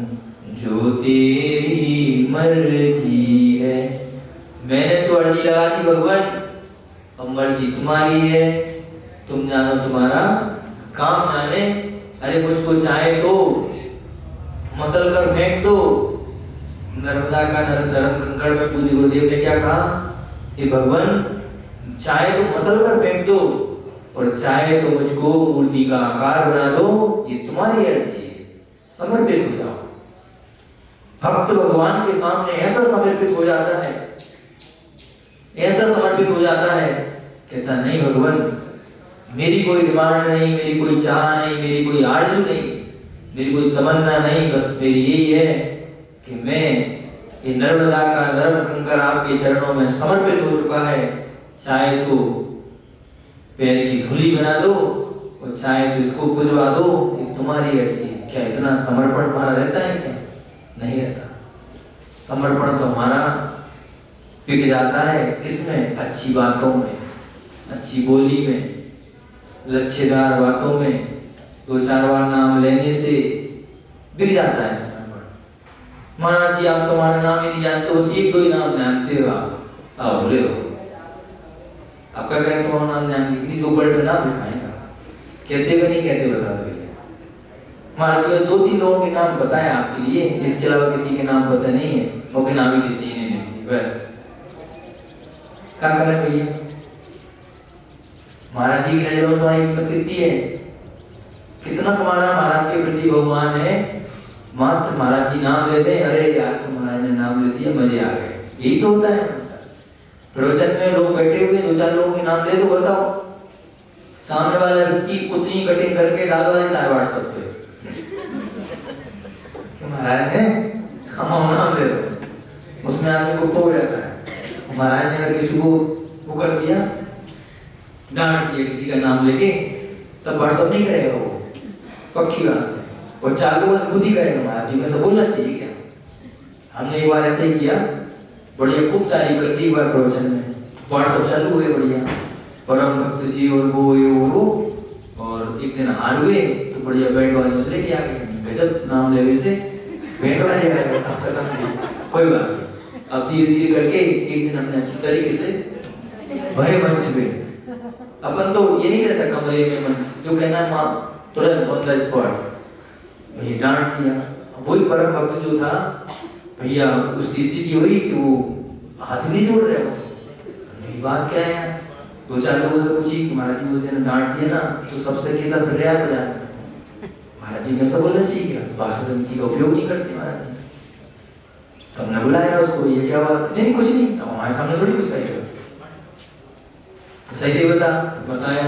जो तेरी मर्जी है। मैंने तो अर्जी लगा दी भगवान, अब मर्जी तुम्हारी है। तुम जानो तुम्हारा काम जाने। अरे मुझको चाहे तो मसल कर फेंक दो। नर्मदा का नरम कंकड़ में पूज्य गुरुदेव ने क्या कहा कि भगवान चाहे तो मसल कर फेंक दो और चाहे तो मुझको मूर्ति का आकार बना दो, ये तुम्हारी अर्जी है। समर्पित हो जाओ। भक्त भगवान के सामने ऐसा समर्पित हो जाता है, ऐसा समर्पित हो जाता है, कहता नहीं भगवान मेरी कोई डिमांड नहीं, मेरी कोई चाह नहीं, मेरी कोई आरज़ू नहीं, मेरी कोई तमन्ना नहीं, बस मेरी यही है कि मैं ये नर्मदा का नरम कंकर आपके चरणों में समर्पित हो चुका है। चाहे तो पैर की धूली बना दो और चाहे तो इसको पुजवा दो, ये तुम्हारी अर्जी है। क्या इतना समर्पण हमारा रहता है? क्या नहीं रहता। समर्पण तो हमारा बिक जाता है किसमें? अच्छी बातों में, अच्छी बोली में, लच्छेदार बातों में, दो चार बार नाम लेने से बिक जाता है समर्पण। महाराज जी आप तो हमारा नाम ही नहीं जानते, बस एक दो ही नाम जानते हो आप बोले हो। आपका कहें तो नाम जानेंगे, किसी ऊपर पे नाम लिखाएगा, कैसे भी नहीं कहते बता दो। महाराज जी दो तीन लोगों के नाम पता है आपके लिए, इसके अलावा किसी के नाम पता नहीं है, वो के नाम ही देते हैं बस। क्या करें भैया? महाराज जी की नजरों में तुम्हारी कीमत कितनी है? कितना तुम्हारा महाराज के प्रति भगवान है? मात्र महाराज जी नाम लेते हैं, अरे आज तो महाराज ने नाम ले दिया, मजे आ गए। यही तो होता है प्रवचन में। लोग बैठे हुए दो चार लोगों के नाम ले तो बताओ, सामने वाला व्यक्ति उतनी कटिंग करके डालवा देता है व्हाट्सएप पे महाराज ने हम नाम ले दो, उसमें आदमी को खो जाता है। महाराज ने अगर किसी को वो कर दिया, डांट दिया किसी का नाम लेके, तब व्हाट्सएप नहीं करेगा वो, पक्की बात है। और चार लोगों से खुद ही करेगा महाराज जी में से बोलना चाहिए क्या? हमने एक बार ऐसे ही किया, बढ़िया खूब तारीफ कर दी एक बार प्रवचन में, व्हाट्सएप चालू हुए बढ़िया, परम भक्त जी और वो ये वो, और एक दिन हार हुए तो बढ़िया बैंड वाले से लेके आ गए। गजब नाम लेने से बैंड वाले आए, कोई बात नहीं। अब धीरे धीरे करके एक दिन हमने अच्छी तरीके से भरे मंच में, अपन तो ये नहीं रहता कमरे में मंच, जो कहना माँ तुरंत ऑन द स्पॉट भैया डांट दिया। वही परम भक्त जो था भैया, उसकी स्थिति हुई कि वो हाथ नहीं जोड़ रहे हो। मेरी बात क्या है? दो चार लोगों से पूछी कि महाराज जी उस दिन डांट दिया ना तो सबसे कहता फिर रहा बजा। महाराज जी कैसा बोलना चाहिए क्या? भाषा समिति का उपयोग नहीं करते महाराज जी। तो हमने बुलाया उसको, ये क्या बात? नहीं कुछ नहीं, अब हमारे सामने थोड़ी कुछ कहेगा, सही से बता। तो बताया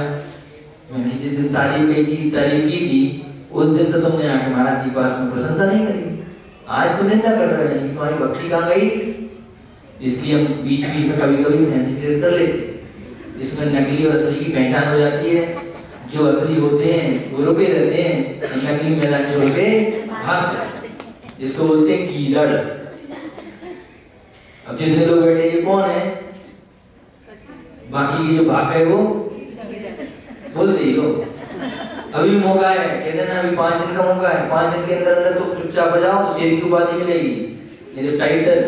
मैंने जिस दिन तारीफ की थी उस दिन तो तुमने आके महाराज जी के पास में प्रशंसा नहीं करी, आज तो निंदा कर रहे हैं। तुम्हारी भक्ति कहाँ गई? इसलिए हम बीच बीच में कभी कभी फैंसी ड्रेस कर लेते, इसमें नकली और असली की पहचान हो जाती है। जो असली होते हैं वो रुके रहते हैं, नकली मैदान छोड़ के भाग जाते हैं। इसको बोलते हैं कीदड़। अब जितने लोग बैठे ये कौन है? बाकी के जो भाग गए वो बोल दे लो अभी मौका है, कहते ना अभी 5 दिन का मौका है, 5 दिन के अंदर अंदर तो चुपचाप बजाओ तो शेर की उपाधि मिलेगी, ये जो टाइटल।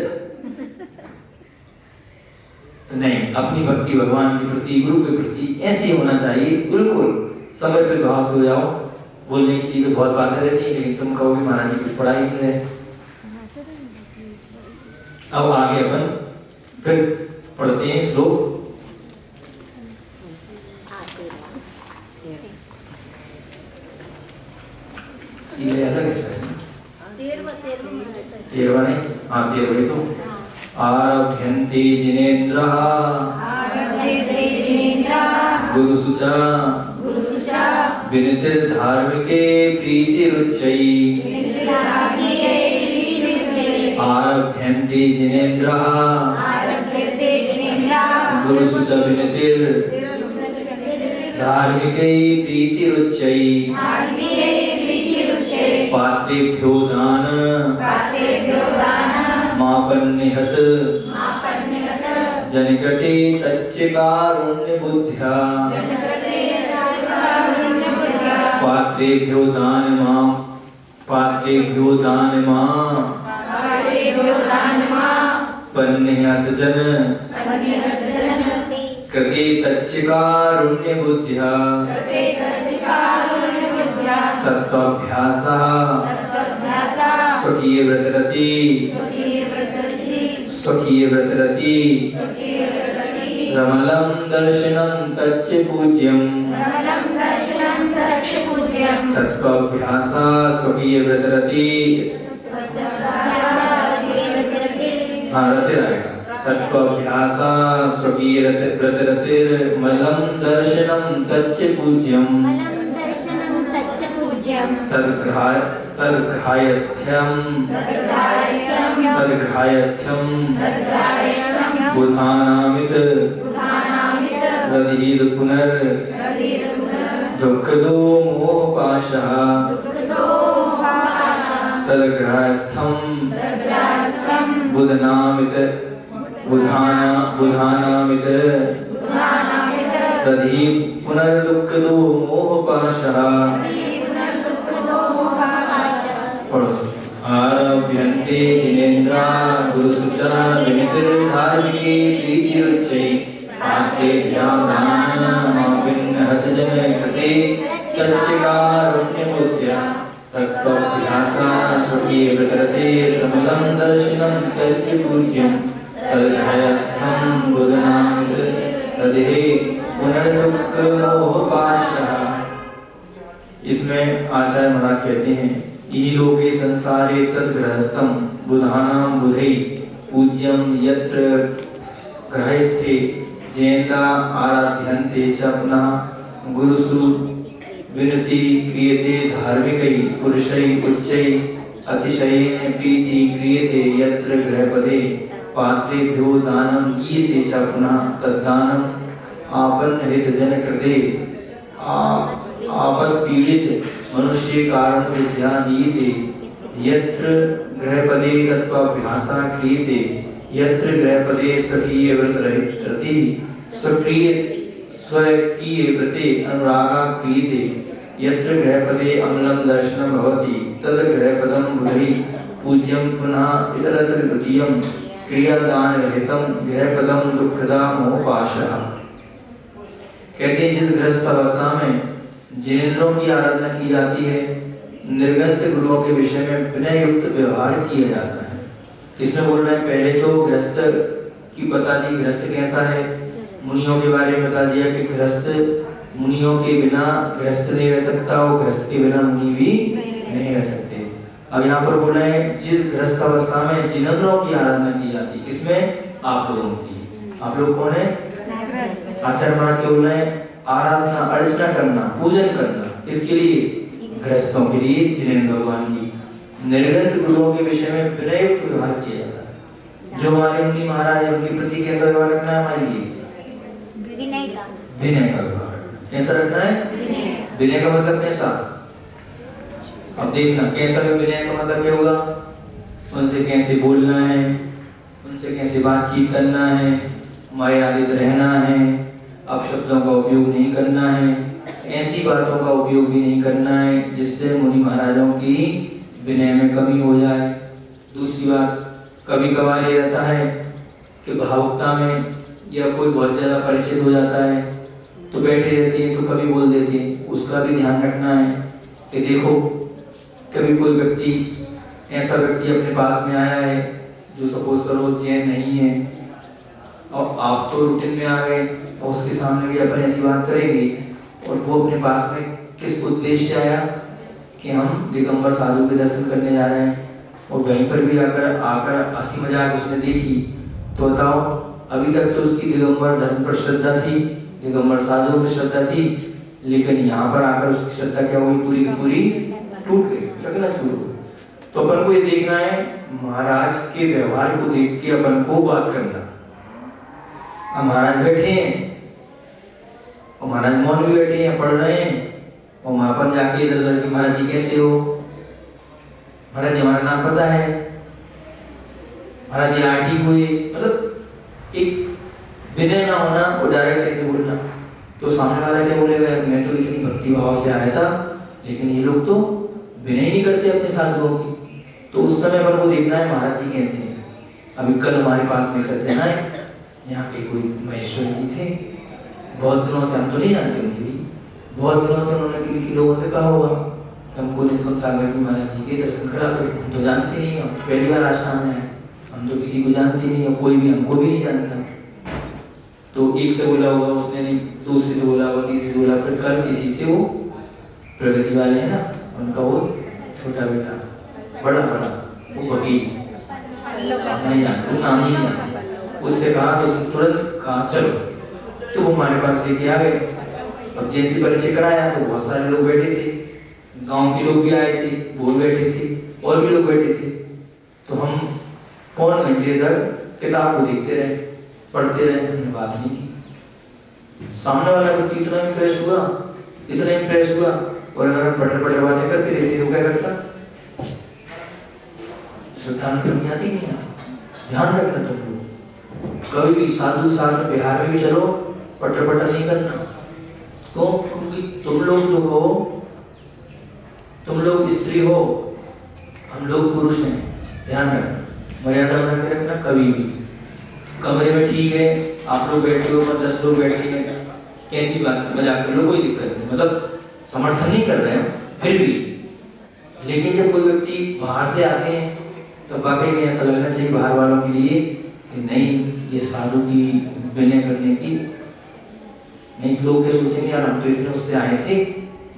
तो नहीं, अपनी भक्ति भगवान के प्रति, गुरु के प्रति ऐसी होना चाहिए, बिल्कुल समर्पित भाव से हो जाओ। बोलने की चीजें बहुत बातें रहती है, लेकिन तुम कहो भी महाराज जी कुछ पढ़ाई नहीं रहे। अब आगे अपन फिर पढ़ते हैं श्लोक। तेरवा नहीं, हाँ 13 तो आरभ्यन्ते जिनेन्द्रः गुरुसुचा विनितिर्धार्मिके प्रीतिरुच्चैः आरभ्यन्ते जिनेन्द्राः आरभ्यते जिनेन्द्राः गुरुसुचविनतिर् धार्मिकै प्रीतिरुच्चै धार्मिकै प्रीतिरुच्चै पात्रेभ्यो दान मापन्निहत जनिकटे तच्च कारुण्यबुद्ध्या पात्रेभ्यो दानमा पन्निहत जन कृते तच्च कारुण्यबुद्ध्या तत्त्वाभ्यासः स्वकीयव्रतरति रमलं दर्शनं तच्च पूज्यं तत्त्वाभ्यासः स्वकीयव्रतरति तत्त्वाभ्यासः स्वकीयव्रतरतिर्मलं दर्शनं तच्च पूज्यं तद्ग्राह्यस्थ्यं बुधानामित रदिद पुनर् दुःखदो मोहपाशः तद्ग्राह्यस्थं बुधानामित रदि पुनर्दुःखदो मोहपाशः आरभ्यन्ते जिनेन्द्राः गुरुसुचविनतिर्धार्मिकै प्रीतिरुच्चै पात्रेभ्यो दानमापन्निहत जनकृते तच्च कारुण्यबुद्ध्या तत्त्वाभ्यासः स्वकीयव्रतरतिर्मलं दर्शनं तच्च पूज्यं तद्ग्राह्यस्थं बुधनामितरदिः पुनर्दुःखमोहपाशः। इसमें आचार्य महाराज कहते हैं इलोके संसारे तद्गृहस्थं बुधानां बुधै पूज्यं यत्र ग्रहस्थे जेन्दा आराध्यन्ते च पुनः गुरुसु विनति क्रियते धार्मिकै पुरुषै उच्चै अतिशयेन प्रीति क्रियते यत्र गृहपदे पात्रेभ्यो दानं दीयते च पुनः तद्दानं आपन्नहितजनकृते आपत्पीडित मनुष्य कारण विद्या दीयते यत्र गृहपदे तत्त्वाभ्यासः क्रियते यत्र गृहपदे स्वकीयव्रतरति स्वकीयव्रते अनुरागः क्रियते यत्र गृहपदे अम्लं दर्शनं भवति तद् गृहपदं बुधैः पूज्यं पुनः इतरत्र द्वितीयं क्रियादानरहितं गृहपदं दुःखदा मोहपाशः। कहते हैं जिस गृहस्थ अवस्था में जिनेंद्रों की आराधना की जाती है निर्गंत गुरुओं के विषय में विनय युक्त व्यवहार किया जाता है। इसमें बोल रहे हैं पहले तो गृहस्थ की बता दी गृहस्थ कैसा है, मुनियों के बारे में बता दिया कि गृहस्थ मुनियों के बिना गृहस्थ नहीं रह सकता और गृहस्थ के बिना मुनि भी नहीं रह सकते। अब यहाँ पर बोल रहे हैं जिस गृहस्थ अवस्था में जिनेंद्रों की आराधना की जाती है किसमें आप लोगों की, आप लोग कौन है आचार्य महाराज के बोल रहे हैं आराधना अर्चना करना पूजन करना किसके लिए गृहस्थों के लिए जिनेंद्र भगवान की। निर्गंत गुरुओं के विषय में विनय युक्त व्यवहार किया जाता है। जो हमारे मुनि महाराज है उनके प्रति कैसा व्यवहार रखना है हमारे लिए विनय का व्यवहार कैसा रखना है विनय का मतलब कैसा, अब देखना कैसा विनय का मतलब क्या होगा, उनसे कैसे बोलना है, उनसे कैसे बातचीत करना है, मर्यादित रहना है, अपशब्दों का उपयोग नहीं करना है, ऐसी बातों का उपयोग भी नहीं करना है जिससे मुनि महाराजों की विनय में कमी हो जाए। दूसरी बात कभी कभार ये रहता है कि भावुकता में या कोई बहुत ज़्यादा परिचित हो जाता है तो बैठे रहते हैं तो कभी बोल देते हैं, उसका भी ध्यान रखना है कि देखो कभी कोई व्यक्ति ऐसा व्यक्ति अपने पास में आया है जो सपोज करो जैन नहीं है और आप तो रूटीन में आ गए और उसके सामने भी अपन ऐसी बात करेंगे और वो अपने पास में किस उद्देश्य से आया कि हम दिगंबर साधु के दर्शन करने जा रहे हैं और वहीं पर भी आकर हंसी मजाक उसने देखी तो बताओ अभी तक तो उसकी दिगंबर धर्म पर श्रद्धा थी, दिगंबर साधु पर श्रद्धा थी, लेकिन यहाँ पर आकर उसकी श्रद्धा क्या हुई पूरी की पूरी टूट गई, चकना शुरू। तो अपन को ये देखना है महाराज के व्यवहार को देख के अपन को बात करना। अब महाराज बैठे हैं और महाराज मौन भी बैठे हैं, पढ़ रहे हैं, और वहां पर जाके इधर उधर कि महाराज जी कैसे हो, महाराज जी हमारा नाम पता है, महाराज जी हाँ ठीक हुए, मतलब एक विनय ना होना और डायरेक्ट ऐसे बोलना। तो सामने वाला क्या बोलेगा, मैं तो इतनी भक्ति भाव से आया था, लेकिन ये लोग तो विनय नहीं करते अपने साधुओं की। तो उस समय पर को देखना है महाराज जी कैसे हैं। अभी कल हमारे पास में सज्जन आए, यहाँ के कोई महेश्वर जी थे, बहुत दिनों से हम तो नहीं जानते उनकी, बहुत दिनों से उन्होंने किन लोगों से कहा होगा कि हमको निष्पक्ष सागर की महाराज जी के दर्शन करा दो। हम तो जानते नहीं, हम पहली बार आश्रम में आए, हम तो किसी को जानते नहीं, और कोई भी हमको भी नहीं जानता। तो एक से बोला होगा उसने, नहीं दूसरे से बोला होगा, तीसरे से बोला, फिर कल किसी से वो प्रगति वाले हैं ना, उनका वो छोटा बेटा बड़ा वो वकील नहीं जानते, वो नाम नहीं जानते, उससे कहा तो उसने तुरंत कहा चलो, तो वो हमारे पास लेके आ गए। अब जैसे परिचय कराया तो बहुत सारे लोग बैठे थे, गांव के लोग भी आए थे, वो बैठे थे, और भी लोग बैठे थे। तो हम पौन घंटे तक किताब को देखते रहे, पढ़ते रहे, हमने बात नहीं की। सामने वाला व्यक्ति इतना इम्प्रेस हुआ, इतना इम्प्रेस हुआ, और अगर हम पढ़े पढ़े बातें करते रहते तो क्या करता, श्रद्धा में आती नहीं आती। ध्यान रखना तुम लोग, कभी भी साधु साथ बिहार में भी चलो, पटर पटर नहीं करना। तो क्योंकि तुम लोग जो हो, तुम लोग स्त्री हो, हम लोग पुरुष हैं, ध्यान रखना, मर्यादा बना के रखना। कभी भी कमरे में ठीक है आप लोग बैठे हो, 10 लोग बैठे हैं, कैसी बात मजाक कर लो, कोई दिक्कत नहीं, मतलब समर्थन नहीं कर रहे हैं फिर भी। लेकिन जब कोई व्यक्ति बाहर से आते हैं तो वाकई में ऐसा लगना चाहिए बाहर वालों के लिए कि नहीं, ये साधु की विनय करने की नहीं। लोग क्या सोचेंगे, यार हम तो इतने उससे आए थे,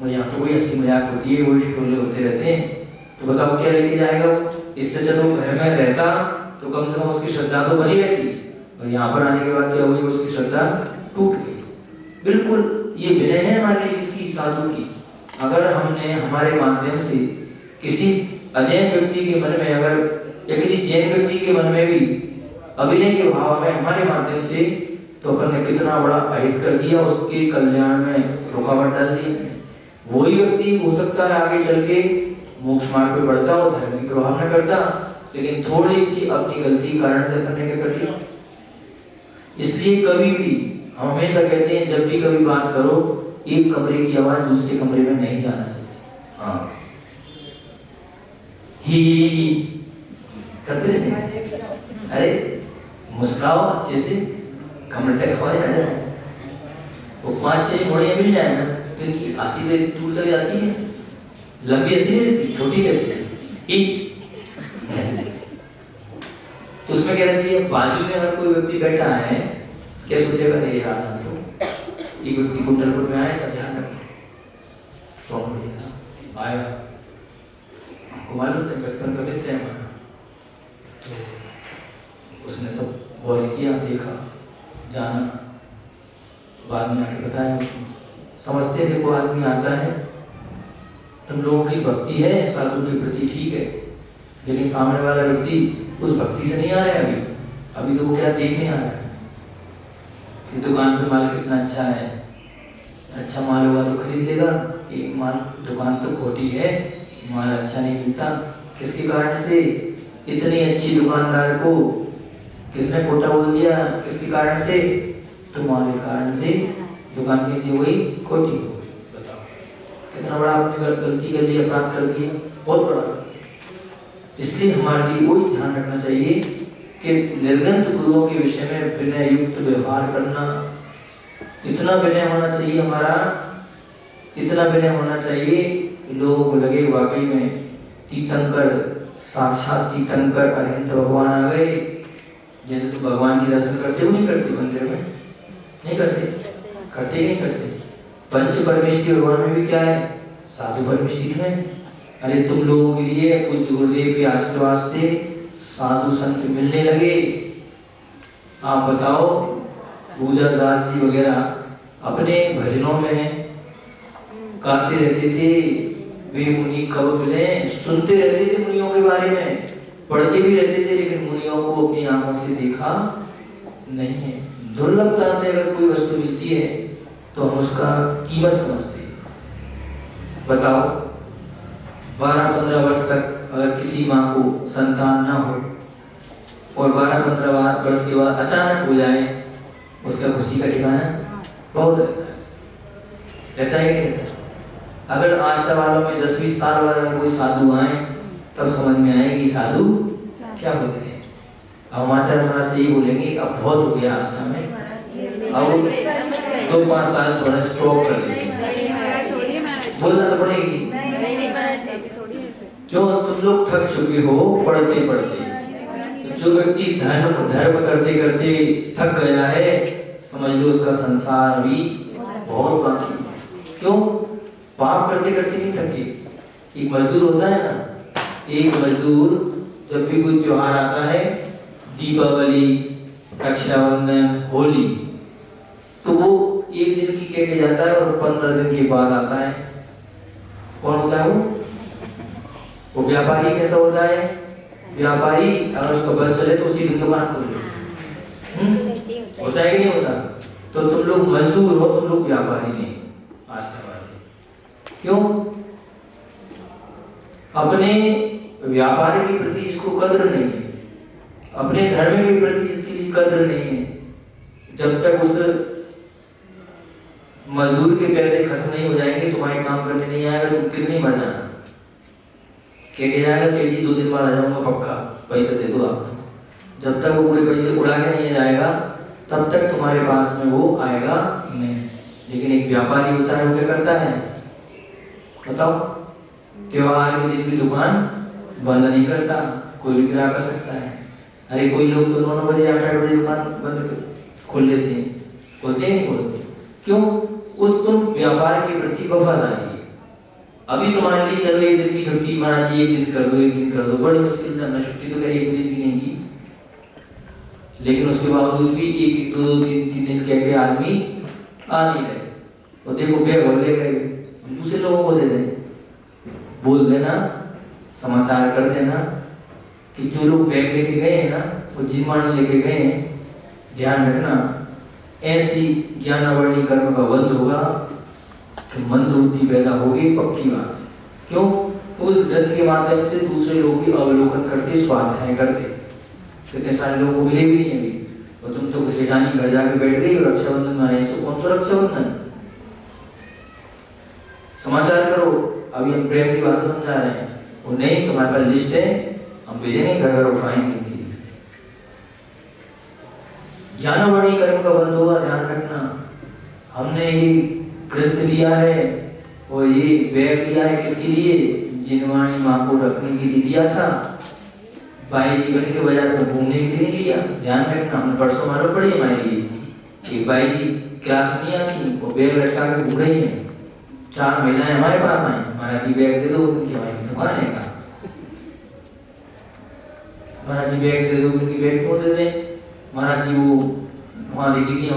और यहाँ तो कोई हंसी मजाक होती है, वही टोले होते रहते हैं, तो बताओ क्या लेके जाएगा वो। इससे चलो घर में रहता तो कम से कम उसकी श्रद्धा तो बनी रहती, और यहाँ पर आने के बाद क्या हुई, उसकी श्रद्धा टूट गई। बिल्कुल ये विनय है हमारे लिए इसकी, साधु की। अगर हमने हमारे माध्यम से किसी अजैन व्यक्ति के मन में, अगर या किसी जैन व्यक्ति के मन में भी अभिनय के भाव में हमारे माध्यम से, तो अपन ने कितना बड़ा अहित कर दिया, उसके कल्याण में रुकावट डाल दी। वही व्यक्ति हो सकता है आगे चल के मोक्ष मार्ग पे बढ़ता हो, धर्म की प्रभाव न करता, लेकिन थोड़ी सी अपनी गलती कारण से अपन ने क्या कर दिया। इसलिए कभी भी हम हमेशा कहते हैं, जब भी कभी बात करो, एक कमरे की आवाज दूसरे कमरे में नहीं जाना चाहिए। हाँ ही करते थे, अरे मुस्कुराओ अच्छे से, कमरे तक हवा ना जाए। वो 5-6 घोड़ियां मिल जाए ना, तो इनकी हंसी से दूर तक जाती है, लंबी हंसी नहीं रहती, छोटी रहती है। तो उसमें क्या रहती है, बाजू में अगर कोई व्यक्ति बैठा है, क्या सोचेगा, अरे यार तो एक व्यक्ति कुंडलपुर में आया था, ध्यान रखना, आया, हमको मालूम है बचपन का मित्र है हमारा, तो उसने सब वॉइस किया, देखा, जाना, बाद में आके बताया उसको। समझते थे वो आदमी आता है, तुम लोगों की भक्ति है साधु के प्रति, ठीक है, लेकिन सामने वाला व्यक्ति उस भक्ति से नहीं आ रहा है अभी तो वो क्या देखने आ रहा है कि दुकान पे माल कितना अच्छा है, अच्छा माल होगा तो खरीद लेगा, कि माल दुकान तो खोटी है, माल अच्छा नहीं मिलता। किसके कारण से, इतनी अच्छी दुकानदार को किसने खोटा बोल दिया, किसके कारण से, तुम्हारे कारण से दुकान कैसी हुई, खोटी हो। बताओ कितना बड़ा आपने गलती कर लिया, अपराध कर दिया, बहुत बड़ा। इसलिए हमारे लिए वही ध्यान रखना चाहिए कि निर्ग्रंथ गुरुओं के विषय में विनय युक्त व्यवहार करना। इतना विनय होना चाहिए हमारा, इतना विनय होना चाहिए कि लोगों को लगे वाकई में तीर्थंकर, साक्षात तीर्थंकर अरिहंत भगवान आ गए। जैसे तो भगवान के दर्शन करते हो, नहीं करते मंदिर में, नहीं करते, करते नहीं करते। पंच परमेष्टि भगवान में भी क्या है, साधु परमेष्टि है। अरे तुम लोगों के लिए पूज्य गुरुदेव के आशीर्वाद से साधु संत मिलने लगे। आप बताओ, भूधरदास जी वगैरह अपने भजनों में गाते रहते थे, वे मुनि कब मिले, सुनते रहते थे मुनियों के बारे में, पढ़ते भी रहते थे लेकिन मुनियों को अपनी आंखों से देखा नहीं है। दुर्लभता से अगर कोई वस्तु मिलती है तो हम उसका कीमत समझते हैं। बताओ 12-15 वर्ष तक अगर किसी माँ को संतान ना हो और 12-15 वर्ष के बाद अचानक हो जाए, उसका खुशी का ठिकाना बहुत रहता है कि नहीं रहता? अगर आस्था वालों में 10-20 साल वाला कोई साधु आए तब समझ में आएगी साधु क्या बोलते हैं। अब हम आचार्य महाराज से ये बोलेंगे अब बहुत हो गया आस्था में, अब 2-5 साल थोड़ा स्टॉप कर देंगे, बोलना तो पड़ेगी। क्यों? तुम लोग थक चुके हो पढ़ते पढ़ते। जो व्यक्ति धर्म करते करते थक गया है, समझ लो उसका संसार भी बहुत बाकी है। क्यों? पाप करते करते नहीं थके। एक मजदूर होता है ना, एक मजदूर जब भी कोई त्योहार आता है, दीपावली, रक्षाबंधन, होली, तो वो एक दिन की कह के जाता है और 15 दिन के बाद आता है। कौन होता है वो व्यापारी। कैसा होता है व्यापारी? अगर उसका बस चले तो उसी दिन दुकान खोल ले, होता है कि नहीं होता? तो तुम लोग मजदूर हो, तुम लोग व्यापारी नहीं आस्था वाले। क्यों? अपने व्यापार के प्रति इसको कद्र नहीं है, अपने धर्म के प्रति इसकी भी कद्र नहीं है। जब तक उस मजदूर के पैसे खत्म नहीं हो जाएंगे, तुम्हारे काम करने नहीं आएगा, तुम कितनी मर जाना। कह के जाएगा सेठ जी 2 दिन बाद आ जाऊंगा पक्का, पैसे दे दो आप। जब तक वो पूरे पैसे उड़ा के नहीं जाएगा तब तक तुम्हारे पास में वो आएगा नहीं। लेकिन एक व्यापारी होता है, वो क्या करता है बताओ? त्योहार के दिन भी दुकान बंद नहीं करता, कोई भी ग्राहक कर सकता है। अरे कोई लोग तो 9 बजे 8 बजे दुकान बंद खोल लेते हैं, बोलते नहीं बोलते। क्यों? उस तुम व्यापार के प्रति वफादारी है। अभी तुम्हारे लिए चलो एक दिन की छुट्टी, महाराज जी 1 दिन कर दो, 1 दिन कर दो, बड़ी मुश्किल से मैं छुट्टी तो करी 1 दिन भी नहीं की, लेकिन उसके बावजूद भी 1-1, 2-2, 3-3 दिन कह के आदमी आ नहीं रहे। तो देखो बैग बोल ले गए, दूसरे लोगों को दे दें, बोल देना, समाचार कर देना कि जो लोग बैग लेके गए हैं ना, वो जिम्मानी लेके गए हैं, ध्यान रखना ऐसी ज्ञानावरणी कर्म का बंध होगा कि मंद बुद्धि पैदा होगी, पक्की बात। क्यों? उस ग्रंथ के माध्यम से दूसरे लोग भी अवलोकन करके स्वाध्याय करते। कितने सारे लोगों को मिले भी नहीं अभी, और तुम तो सेठानी घर जाके बैठ गई और रक्षाबंधन मनाई। सो कौन सा रक्षाबंधन? समाचार करो, अभी हम प्रेम की भाषा समझा रहे हैं। वो नहीं, तुम्हारे पास लिस्ट है, हम भेजेंगे, घर घर उठाएंगे। ज्ञानावरणी कर्म का बंध होगा, ध्यान रखना। हमने ये ग्रंथ लिया है और ये बैग लिया है किसके लिए? जिनवाणी माँ को रखने के लिए दिया था, बाई जीवन के बाजार में घूमने के लिए नहीं लिया। ध्यान रखना, हमने परसों मालूम पड़ी हमारे लिए। एक बाई जी क्लास में आती, वो बैग लटका के घूम रही है। 4 महिलाएं हमारे पास आई, महाराज जी बैग दे दो, उनकी हमारी दुकान है का, महाराज जी बैग दे दो, उनकी बैग क्यों दे दें? महाराज जी वो वहाँ देखी थी